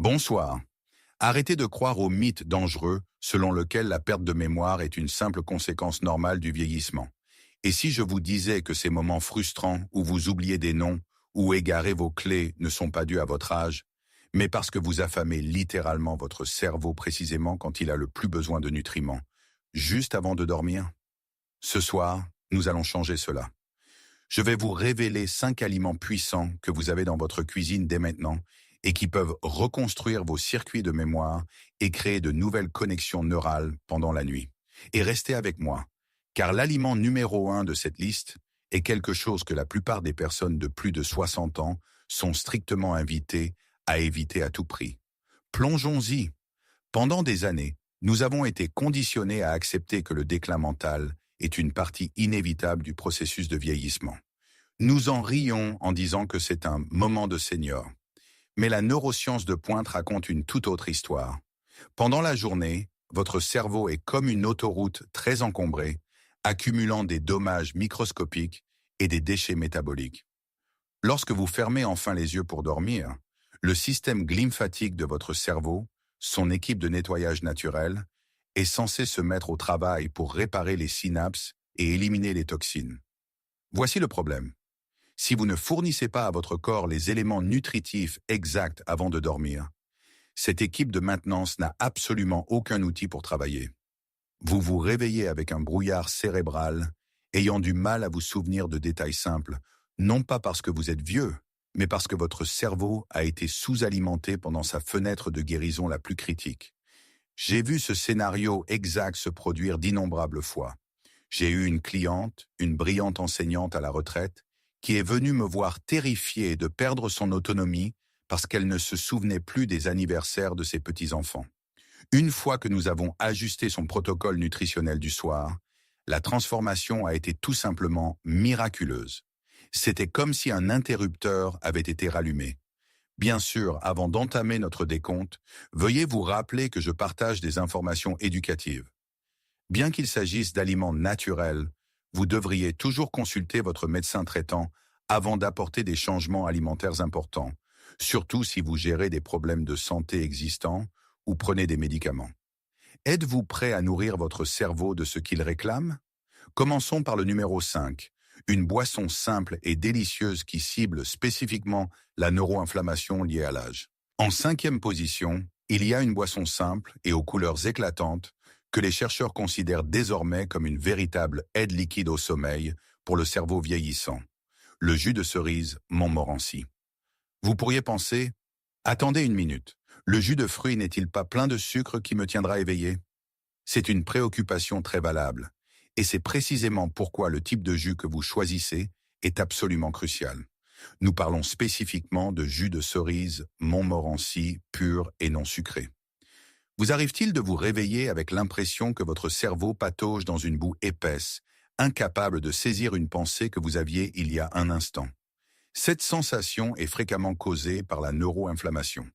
Bonsoir. Arrêtez de croire au mythe dangereux selon lequel la perte de mémoire est une simple conséquence normale du vieillissement. Et si je vous disais que ces moments frustrants où vous oubliez des noms ou égarez vos clés ne sont pas dus à votre âge, mais parce que vous affamez littéralement votre cerveau précisément quand il a le plus besoin de nutriments, juste avant de dormir? Ce soir, nous allons changer cela. Je vais vous révéler 5 aliments puissants que vous avez dans votre cuisine dès maintenant et qui peuvent reconstruire vos circuits de mémoire et créer de nouvelles connexions neurales pendant la nuit. Et restez avec moi, car l'aliment numéro 1 de cette liste est quelque chose que la plupart des personnes de plus de 60 ans sont strictement invitées à éviter à tout prix. Plongeons-y. Pendant des années, nous avons été conditionnés à accepter que le déclin mental est une partie inévitable du processus de vieillissement. Nous en rions en disant que c'est un moment de senior. Mais la neuroscience de pointe raconte une toute autre histoire. Pendant la journée, votre cerveau est comme une autoroute très encombrée, accumulant des dommages microscopiques et des déchets métaboliques. Lorsque vous fermez enfin les yeux pour dormir, le système glymphatique de votre cerveau, son équipe de nettoyage naturel, est censé se mettre au travail pour réparer les synapses et éliminer les toxines. Voici le problème. Si vous ne fournissez pas à votre corps les éléments nutritifs exacts avant de dormir, cette équipe de maintenance n'a absolument aucun outil pour travailler. Vous vous réveillez avec un brouillard cérébral, ayant du mal à vous souvenir de détails simples, non pas parce que vous êtes vieux, mais parce que votre cerveau a été sous-alimenté pendant sa fenêtre de guérison la plus critique. J'ai vu ce scénario exact se produire d'innombrables fois. J'ai eu une cliente, une brillante enseignante à la retraite, qui est venue me voir terrifiée de perdre son autonomie parce qu'elle ne se souvenait plus des anniversaires de ses petits-enfants. Une fois que nous avons ajusté son protocole nutritionnel du soir, la transformation a été tout simplement miraculeuse. C'était comme si un interrupteur avait été rallumé. Bien sûr, avant d'entamer notre décompte, veuillez vous rappeler que je partage des informations éducatives. Bien qu'il s'agisse d'aliments naturels, vous devriez toujours consulter votre médecin traitant avant d'apporter des changements alimentaires importants, surtout si vous gérez des problèmes de santé existants ou prenez des médicaments. Êtes-vous prêt à nourrir votre cerveau de ce qu'il réclame? Commençons par le numéro 5, une boisson simple et délicieuse qui cible spécifiquement la neuroinflammation liée à l'âge. En 5e position, il y a une boisson simple et aux couleurs éclatantes que les chercheurs considèrent désormais comme une véritable aide liquide au sommeil pour le cerveau vieillissant, le jus de cerise Montmorency. Vous pourriez penser, attendez une minute, le jus de fruits n'est-il pas plein de sucre qui me tiendra éveillé? C'est une préoccupation très valable, et c'est précisément pourquoi le type de jus que vous choisissez est absolument crucial. Nous parlons spécifiquement de jus de cerise Montmorency pur et non sucré. Vous arrive-t-il de vous réveiller avec l'impression que votre cerveau patauge dans une boue épaisse, incapable de saisir une pensée que vous aviez il y a un instant? Cette sensation est fréquemment causée par la neuroinflammation.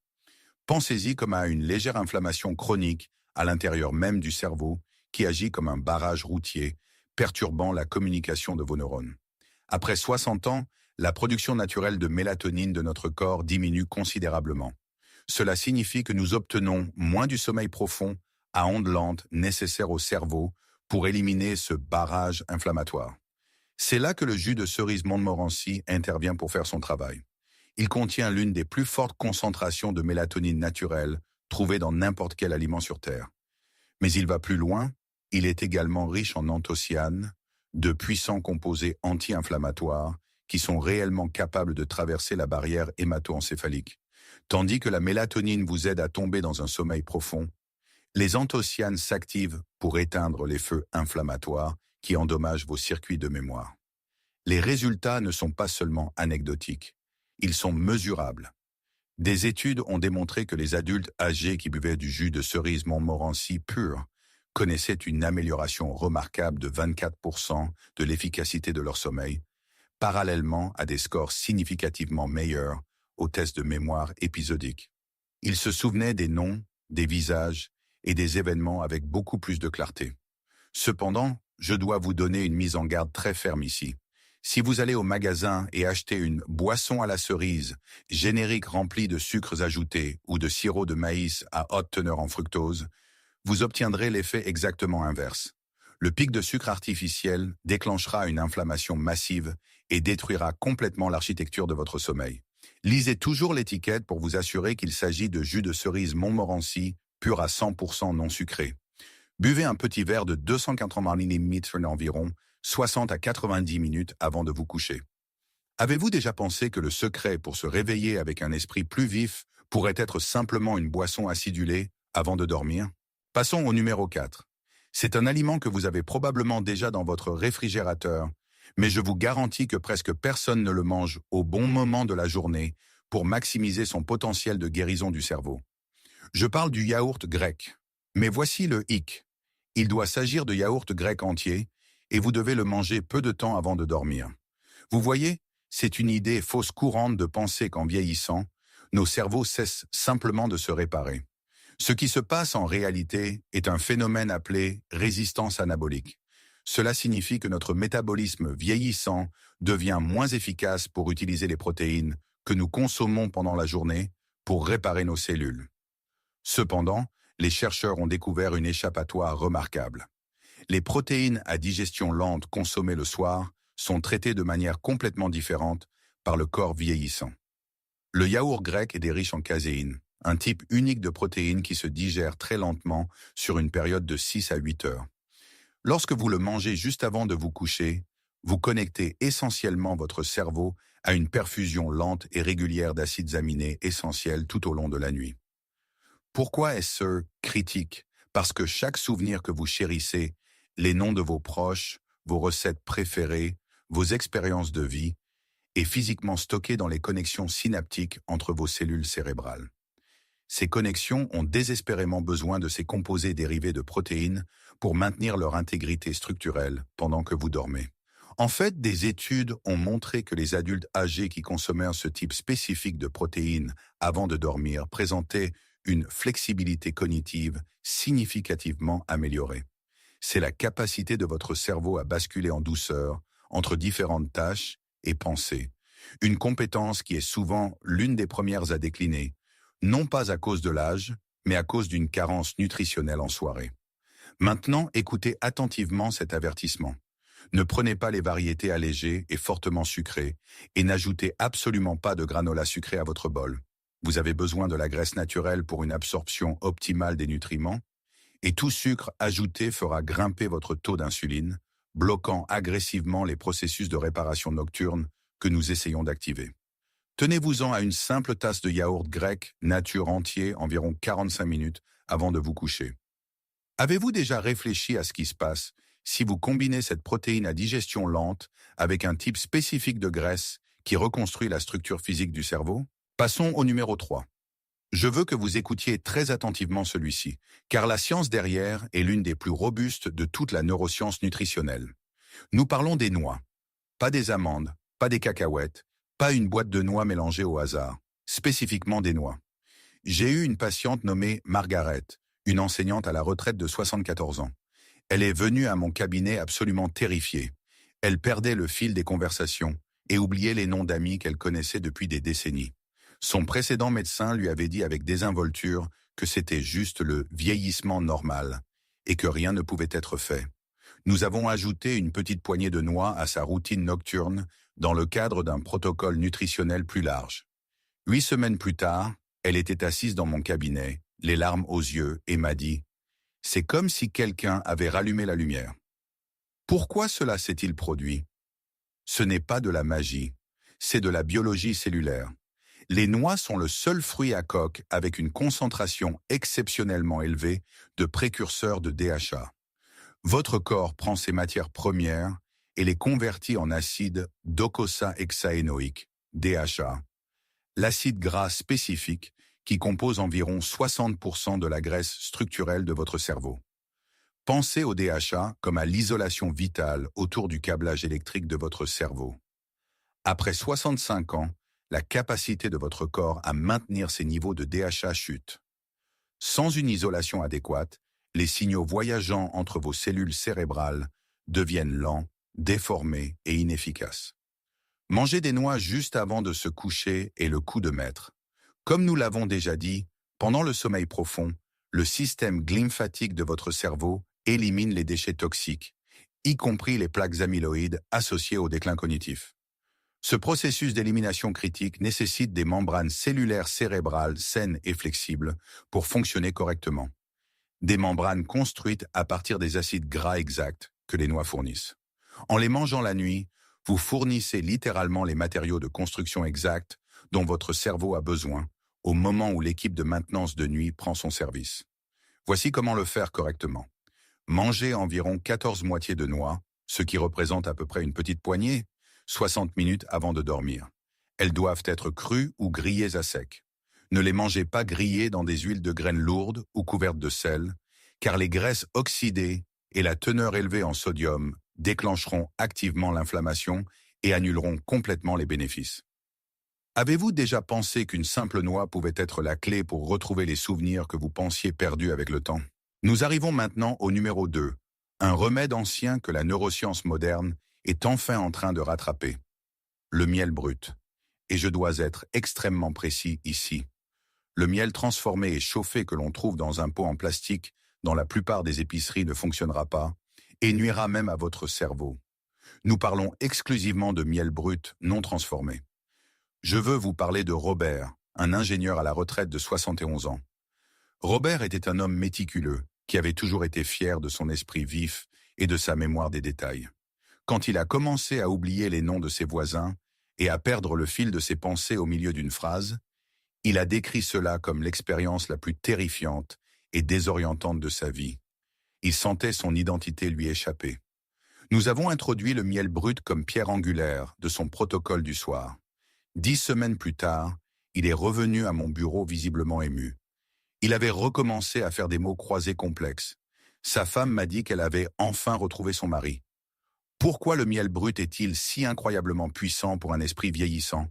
Pensez-y comme à une légère inflammation chronique à l'intérieur même du cerveau qui agit comme un barrage routier, perturbant la communication de vos neurones. Après 60 ans, la production naturelle de mélatonine de notre corps diminue considérablement. Cela signifie que nous obtenons moins du sommeil profond à ondes lentes nécessaire au cerveau pour éliminer ce barrage inflammatoire. C'est là que le jus de cerise Montmorency intervient pour faire son travail. Il contient l'une des plus fortes concentrations de mélatonine naturelle trouvées dans n'importe quel aliment sur Terre. Mais il va plus loin, il est également riche en anthocyanes, de puissants composés anti-inflammatoires qui sont réellement capables de traverser la barrière hémato-encéphalique. Tandis que la mélatonine vous aide à tomber dans un sommeil profond, les anthocyanes s'activent pour éteindre les feux inflammatoires qui endommagent vos circuits de mémoire. Les résultats ne sont pas seulement anecdotiques, ils sont mesurables. Des études ont démontré que les adultes âgés qui buvaient du jus de cerise Montmorency pur connaissaient une amélioration remarquable de 24% de l'efficacité de leur sommeil, parallèlement à des scores significativement meilleurs aux tests de mémoire épisodiques. Ils se souvenaient des noms, des visages et des événements avec beaucoup plus de clarté. Cependant, je dois vous donner une mise en garde très ferme ici. Si vous allez au magasin et achetez une boisson à la cerise, générique remplie de sucres ajoutés ou de sirop de maïs à haute teneur en fructose, vous obtiendrez l'effet exactement inverse. Le pic de sucre artificiel déclenchera une inflammation massive et détruira complètement l'architecture de votre sommeil. Lisez toujours l'étiquette pour vous assurer qu'il s'agit de jus de cerise Montmorency, pur à 100% non sucré. Buvez un petit verre de 280 ml environ 60 à 90 minutes avant de vous coucher. Avez-vous déjà pensé que le secret pour se réveiller avec un esprit plus vif pourrait être simplement une boisson acidulée avant de dormir? Passons au numéro 4. C'est un aliment que vous avez probablement déjà dans votre réfrigérateur, mais je vous garantis que presque personne ne le mange au bon moment de la journée pour maximiser son potentiel de guérison du cerveau. Je parle du yaourt grec. Mais voici le hic. Il doit s'agir de yaourt grec entier et vous devez le manger peu de temps avant de dormir. Vous voyez, c'est une idée fausse courante de penser qu'en vieillissant, nos cerveaux cessent simplement de se réparer. Ce qui se passe en réalité est un phénomène appelé résistance anabolique. Cela signifie que notre métabolisme vieillissant devient moins efficace pour utiliser les protéines que nous consommons pendant la journée pour réparer nos cellules. Cependant, les chercheurs ont découvert une échappatoire remarquable. Les protéines à digestion lente consommées le soir sont traitées de manière complètement différente par le corps vieillissant. Le yaourt grec est riche en caséine, un type unique de protéines qui se digère très lentement sur une période de 6 à 8 heures. Lorsque vous le mangez juste avant de vous coucher, vous connectez essentiellement votre cerveau à une perfusion lente et régulière d'acides aminés essentiels tout au long de la nuit. Pourquoi est-ce critique? Parce que chaque souvenir que vous chérissez, les noms de vos proches, vos recettes préférées, vos expériences de vie, est physiquement stocké dans les connexions synaptiques entre vos cellules cérébrales. Ces connexions ont désespérément besoin de ces composés dérivés de protéines pour maintenir leur intégrité structurelle pendant que vous dormez. En fait, des études ont montré que les adultes âgés qui consommaient ce type spécifique de protéines avant de dormir présentaient une flexibilité cognitive significativement améliorée. C'est la capacité de votre cerveau à basculer en douceur entre différentes tâches et pensées, une compétence qui est souvent l'une des premières à décliner, non pas à cause de l'âge, mais à cause d'une carence nutritionnelle en soirée. Maintenant, écoutez attentivement cet avertissement. Ne prenez pas les variétés allégées et fortement sucrées et n'ajoutez absolument pas de granola sucré à votre bol. Vous avez besoin de la graisse naturelle pour une absorption optimale des nutriments et tout sucre ajouté fera grimper votre taux d'insuline, bloquant agressivement les processus de réparation nocturne que nous essayons d'activer. Tenez-vous-en à une simple tasse de yaourt grec nature entier environ 45 minutes avant de vous coucher. Avez-vous déjà réfléchi à ce qui se passe si vous combinez cette protéine à digestion lente avec un type spécifique de graisse qui reconstruit la structure physique du cerveau? Passons au numéro 3. Je veux que vous écoutiez très attentivement celui-ci, car la science derrière est l'une des plus robustes de toute la neuroscience nutritionnelle. Nous parlons des noix. Pas des amandes, pas des cacahuètes, pas une boîte de noix mélangée au hasard, spécifiquement des noix. J'ai eu une patiente nommée Margaret, une enseignante à la retraite de 74 ans. Elle est venue à mon cabinet absolument terrifiée. Elle perdait le fil des conversations et oubliait les noms d'amis qu'elle connaissait depuis des décennies. Son précédent médecin lui avait dit avec désinvolture que c'était juste le vieillissement normal et que rien ne pouvait être fait. Nous avons ajouté une petite poignée de noix à sa routine nocturne dans le cadre d'un protocole nutritionnel plus large. 8 semaines plus tard, elle était assise dans mon cabinet, les larmes aux yeux, et m'a dit « C'est comme si quelqu'un avait rallumé la lumière. » Pourquoi cela s'est-il produit? Ce n'est pas de la magie, c'est de la biologie cellulaire. Les noix sont le seul fruit à coque avec une concentration exceptionnellement élevée de précurseurs de DHA. Votre corps prend ces matières premières et les convertit en acide docosahexaénoïque, DHA, l'acide gras spécifique qui compose environ 60% de la graisse structurelle de votre cerveau. Pensez au DHA comme à l'isolation vitale autour du câblage électrique de votre cerveau. Après 65 ans, la capacité de votre corps à maintenir ces niveaux de DHA chute. Sans une isolation adéquate, les signaux voyageant entre vos cellules cérébrales deviennent lents, déformée et inefficace. Manger des noix juste avant de se coucher est le coup de maître. Comme nous l'avons déjà dit, pendant le sommeil profond, le système glymphatique de votre cerveau élimine les déchets toxiques, y compris les plaques amyloïdes associées au déclin cognitif. Ce processus d'élimination critique nécessite des membranes cellulaires cérébrales saines et flexibles pour fonctionner correctement. Des membranes construites à partir des acides gras exacts que les noix fournissent. En les mangeant la nuit, vous fournissez littéralement les matériaux de construction exacts dont votre cerveau a besoin au moment où l'équipe de maintenance de nuit prend son service. Voici comment le faire correctement. Mangez environ 14 moitiés de noix, ce qui représente à peu près une petite poignée, 60 minutes avant de dormir. Elles doivent être crues ou grillées à sec. Ne les mangez pas grillées dans des huiles de graines lourdes ou couvertes de sel, car les graisses oxydées et la teneur élevée en sodium déclencheront activement l'inflammation et annuleront complètement les bénéfices. Avez-vous déjà pensé qu'une simple noix pouvait être la clé pour retrouver les souvenirs que vous pensiez perdus avec le temps? Nous arrivons maintenant au numéro 2, un remède ancien que la neuroscience moderne est enfin en train de rattraper. Le miel brut. Et je dois être extrêmement précis ici. Le miel transformé et chauffé que l'on trouve dans un pot en plastique dans la plupart des épiceries ne fonctionnera pas et nuira même à votre cerveau. Nous parlons exclusivement de miel brut non transformé. Je veux vous parler de Robert, un ingénieur à la retraite de 71 ans. Robert était un homme méticuleux, qui avait toujours été fier de son esprit vif et de sa mémoire des détails. Quand il a commencé à oublier les noms de ses voisins et à perdre le fil de ses pensées au milieu d'une phrase, il a décrit cela comme l'expérience la plus terrifiante et désorientante de sa vie. Il sentait son identité lui échapper. Nous avons introduit le miel brut comme pierre angulaire de son protocole du soir. 10 semaines plus tard, il est revenu à mon bureau visiblement ému. Il avait recommencé à faire des mots croisés complexes. Sa femme m'a dit qu'elle avait enfin retrouvé son mari. Pourquoi le miel brut est-il si incroyablement puissant pour un esprit vieillissant?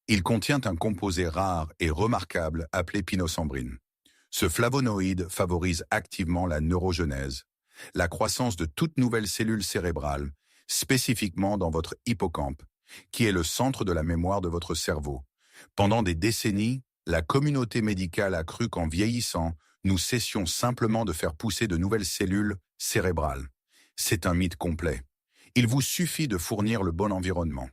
Il contient un composé rare et remarquable appelé pinosandrine. Ce flavonoïde favorise activement la neurogenèse, la croissance de toutes nouvelles cellules cérébrales, spécifiquement dans votre hippocampe, qui est le centre de la mémoire de votre cerveau. Pendant des décennies, la communauté médicale a cru qu'en vieillissant, nous cessions simplement de faire pousser de nouvelles cellules cérébrales. C'est un mythe complet. Il vous suffit de fournir le bon environnement.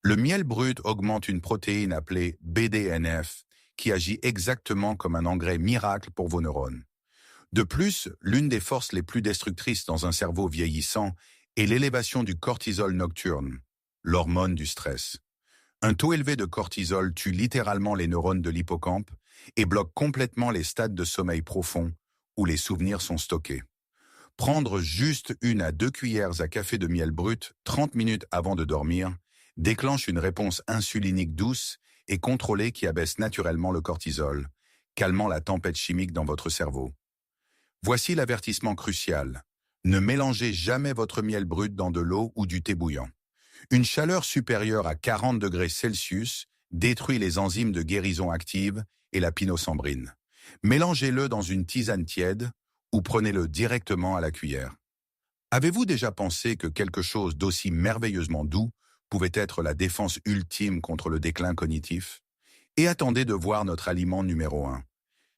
Le miel brut augmente une protéine appelée BDNF, qui agit exactement comme un engrais miracle pour vos neurones. De plus, l'une des forces les plus destructrices dans un cerveau vieillissant est l'élévation du cortisol nocturne, l'hormone du stress. Un taux élevé de cortisol tue littéralement les neurones de l'hippocampe et bloque complètement les stades de sommeil profond où les souvenirs sont stockés. Prendre juste 1 à 2 cuillères à café de miel brut 30 minutes avant de dormir déclenche une réponse insulinique douce et contrôlée qui abaisse naturellement le cortisol, calmant la tempête chimique dans votre cerveau. Voici l'avertissement crucial. Ne mélangez jamais votre miel brut dans de l'eau ou du thé bouillant. Une chaleur supérieure à 40 degrés Celsius détruit les enzymes de guérison actives et la pinosandrine. Mélangez-le dans une tisane tiède ou prenez-le directement à la cuillère. Avez-vous déjà pensé que quelque chose d'aussi merveilleusement doux pouvait être la défense ultime contre le déclin cognitif? Et attendez de voir notre aliment numéro 1.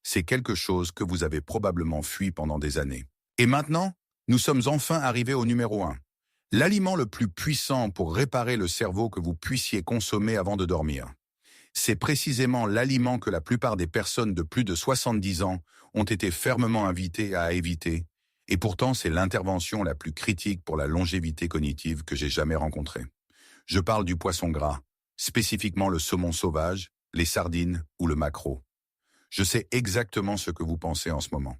C'est quelque chose que vous avez probablement fui pendant des années. Et maintenant, nous sommes enfin arrivés au numéro 1. L'aliment le plus puissant pour réparer le cerveau que vous puissiez consommer avant de dormir. C'est précisément l'aliment que la plupart des personnes de plus de 70 ans ont été fermement invitées à éviter, et pourtant c'est l'intervention la plus critique pour la longévité cognitive que j'ai jamais rencontrée. Je parle du poisson gras, spécifiquement le saumon sauvage, les sardines ou le maquereau. Je sais exactement ce que vous pensez en ce moment.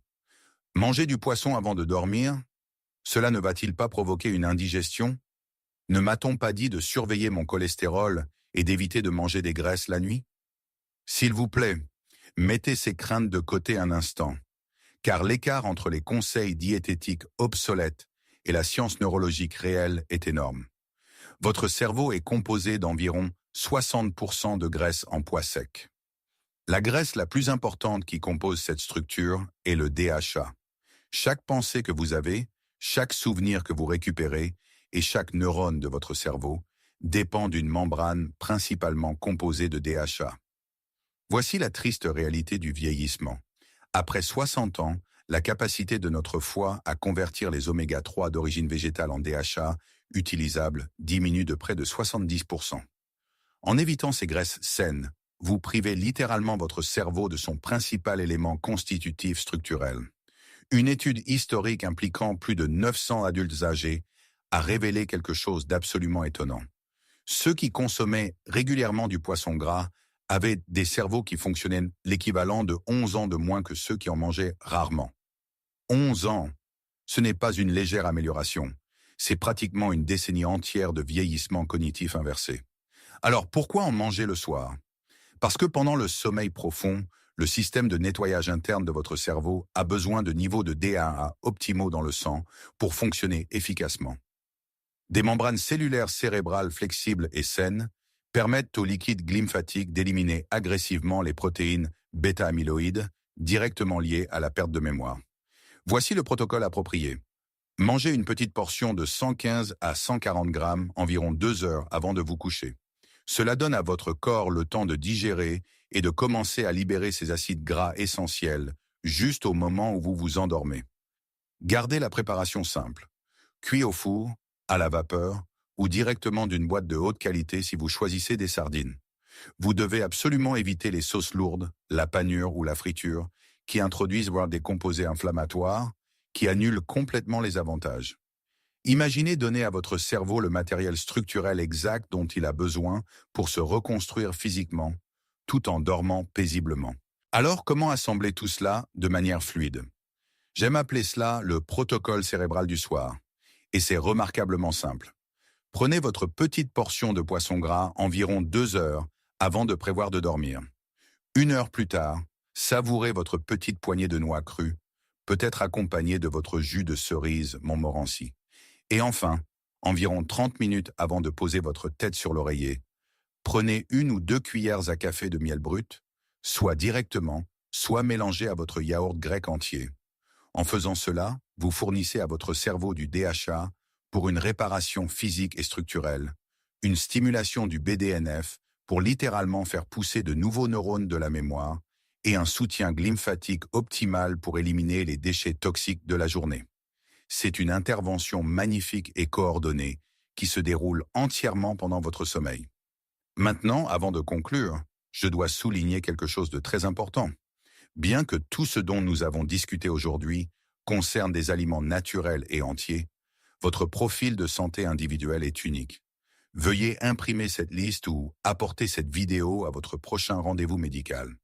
Manger du poisson avant de dormir, cela ne va-t-il pas provoquer une indigestion? Ne m'a-t-on pas dit de surveiller mon cholestérol et d'éviter de manger des graisses la nuit? S'il vous plaît, mettez ces craintes de côté un instant, car l'écart entre les conseils diététiques obsolètes et la science neurologique réelle est énorme. Votre cerveau est composé d'environ 60% de graisse en poids sec. La graisse la plus importante qui compose cette structure est le DHA. Chaque pensée que vous avez, chaque souvenir que vous récupérez et chaque neurone de votre cerveau dépend d'une membrane principalement composée de DHA. Voici la triste réalité du vieillissement. Après 60 ans, la capacité de notre foie à convertir les oméga-3 d'origine végétale en DHA utilisables diminue de près de 70%. En évitant ces graisses saines, vous privez littéralement votre cerveau de son principal élément constitutif structurel. Une étude historique impliquant plus de 900 adultes âgés a révélé quelque chose d'absolument étonnant. Ceux qui consommaient régulièrement du poisson gras avaient des cerveaux qui fonctionnaient l'équivalent de 11 ans de moins que ceux qui en mangeaient rarement. 11 ans, ce n'est pas une légère amélioration, c'est pratiquement une décennie entière de vieillissement cognitif inversé. Alors pourquoi en manger le soir? Parce que pendant le sommeil profond, le système de nettoyage interne de votre cerveau a besoin de niveaux de DHA optimaux dans le sang pour fonctionner efficacement. Des membranes cellulaires cérébrales flexibles et saines permettent au liquide lymphatique d'éliminer agressivement les protéines bêta-amyloïdes directement liées à la perte de mémoire. Voici le protocole approprié. Mangez une petite portion de 115 à 140 grammes environ 2 heures avant de vous coucher. Cela donne à votre corps le temps de digérer et de commencer à libérer ces acides gras essentiels juste au moment où vous vous endormez. Gardez la préparation simple. Cuit au four, à la vapeur ou directement d'une boîte de haute qualité si vous choisissez des sardines. Vous devez absolument éviter les sauces lourdes, la panure ou la friture qui introduisent voire des composés inflammatoires qui annulent complètement les avantages. Imaginez donner à votre cerveau le matériel structurel exact dont il a besoin pour se reconstruire physiquement, tout en dormant paisiblement. Alors, comment assembler tout cela de manière fluide? J'aime appeler cela le protocole cérébral du soir, et c'est remarquablement simple. Prenez votre petite portion de poisson gras environ 2 heures avant de prévoir de dormir. 1 heure plus tard, savourez votre petite poignée de noix crues, peut-être accompagnée de votre jus de cerise Montmorency. Et enfin, environ 30 minutes avant de poser votre tête sur l'oreiller, prenez 1 ou 2 cuillères à café de miel brut, soit directement, soit mélangé à votre yaourt grec entier. En faisant cela, vous fournissez à votre cerveau du DHA pour une réparation physique et structurelle, une stimulation du BDNF pour littéralement faire pousser de nouveaux neurones de la mémoire et un soutien lymphatique optimal pour éliminer les déchets toxiques de la journée. C'est une intervention magnifique et coordonnée qui se déroule entièrement pendant votre sommeil. Maintenant, avant de conclure, je dois souligner quelque chose de très important. Bien que tout ce dont nous avons discuté aujourd'hui concerne des aliments naturels et entiers, votre profil de santé individuel est unique. Veuillez imprimer cette liste ou apporter cette vidéo à votre prochain rendez-vous médical.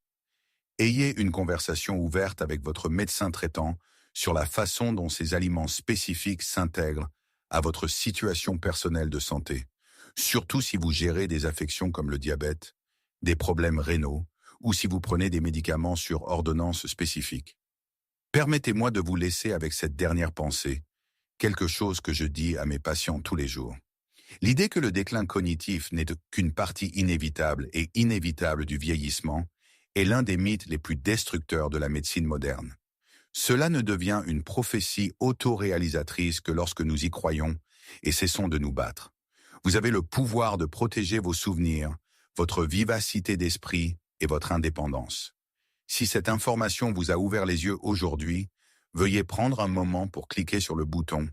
Ayez une conversation ouverte avec votre médecin traitant sur la façon dont ces aliments spécifiques s'intègrent à votre situation personnelle de santé, surtout si vous gérez des affections comme le diabète, des problèmes rénaux ou si vous prenez des médicaments sur ordonnance spécifique. Permettez-moi de vous laisser avec cette dernière pensée, quelque chose que je dis à mes patients tous les jours. L'idée que le déclin cognitif n'est qu'une partie inévitable et inévitable du vieillissement est l'un des mythes les plus destructeurs de la médecine moderne. Cela ne devient une prophétie autoréalisatrice que lorsque nous y croyons et cessons de nous battre. Vous avez le pouvoir de protéger vos souvenirs, votre vivacité d'esprit et votre indépendance. Si cette information vous a ouvert les yeux aujourd'hui, veuillez prendre un moment pour cliquer sur le bouton